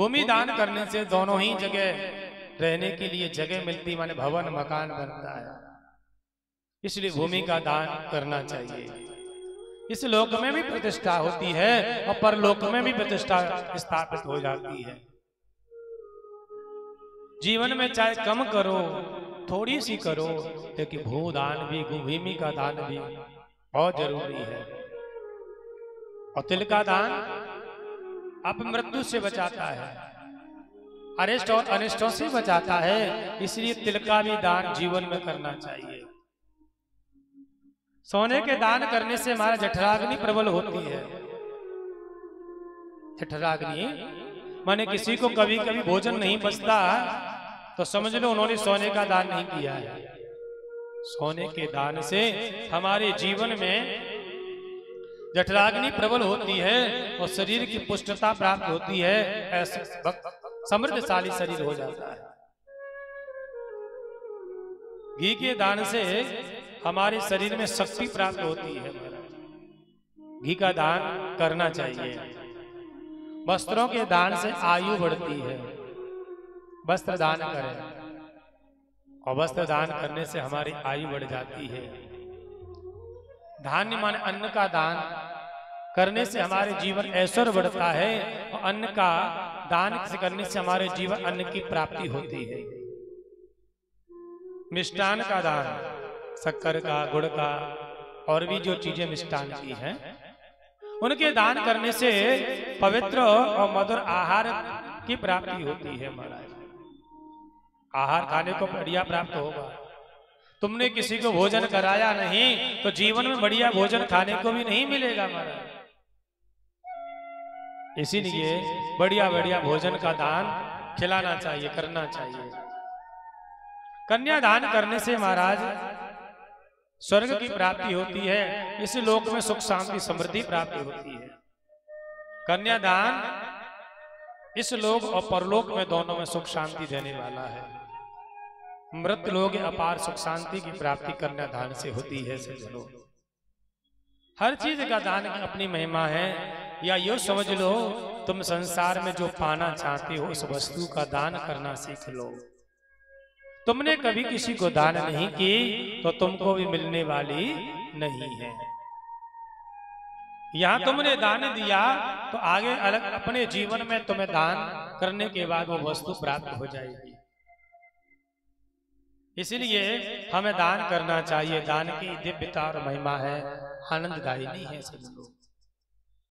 भूमि दान करने से दोनों ही जगह रहने के लिए जगह मिलती, माने भवन मकान बनता है। इसलिए भूमि का दान करना चाहिए। इस लोक में भी प्रतिष्ठा होती है और परलोक में भी प्रतिष्ठा स्थापित हो जाती है। जीवन में चाहे कम करो, थोड़ी सी करो, लेकिन भूदान भी, भूमि का दान भी बहुत जरूरी है। और तिल का दान अपमृत्यु से बचाता है, अरिष्ट और अनिष्टों से बचाता है। इसलिए तिल का भी दान जीवन में करना चाहिए। सोने के दान करने से हमारा जठराग्नि प्रबल होती है। जठराग्नि माने किसी को कभी कभी भोजन नहीं बचता तो समझ लो उन्होंने सोने का दान नहीं किया है। सोने के दान से हमारे जीवन में जठराग्नि प्रबल होती है और शरीर की पुष्टता प्राप्त होती है, ऐसे समृद्धशाली शरीर हो जाता है। घी के दान से हमारे शरीर में शक्ति प्राप्त होती है। घी का दान करना चाहिए। वस्त्रों के दान से आयु बढ़ती है। वस्त्र दान करें और वस्त्र दान करने से हमारी आयु बढ़ जाती है। धान्य माने अन्न का दान करने से हमारे जीवन ऐश्वर्य बढ़ता है और अन्न का दान करने से हमारे जीवन अन्न की प्राप्ति होती है। मिष्टान का दान, शक्कर का, गुड़ का और भी जो चीजें मिष्टान की हैं, उनके दान करने से पवित्र और मधुर आहार की प्राप्ति होती है। महाराज आहार खाने को बढ़िया प्राप्त होगा। तुमने किसी को भोजन कराया नहीं तो जीवन में बढ़िया भोजन खाने को भी नहीं मिलेगा महाराज। इसीलिए बढ़िया बढ़िया भोजन का दान खिलाना चाहिए, करना चाहिए। कन्या दान करने से महाराज स्वर्ग की प्राप्ति होती है। इस लोक में सुख शांति समृद्धि प्राप्ति होती है। कन्यादान इस लोक और परलोक में दोनों में सुख शांति देने वाला है। मृत लोग अपार सुख शांति की प्राप्ति कन्यादान से होती है। समझ हर चीज का दान की अपनी महिमा है। या यो समझ लो, तुम संसार में जो पाना चाहते हो उस वस्तु का दान करना सीख लो। तुमने कभी किसी को दान नहीं की तो तुमको भी मिलने वाली नहीं है। यहां तुमने दान दिया तो आगे अलग अपने जीवन में तुम्हें दान करने के बाद वो वस्तु प्राप्त हो जाएगी। इसलिए हमें दान करना चाहिए। दान की दिव्यता और महिमा है, आनंददायी नहीं है। सब लोग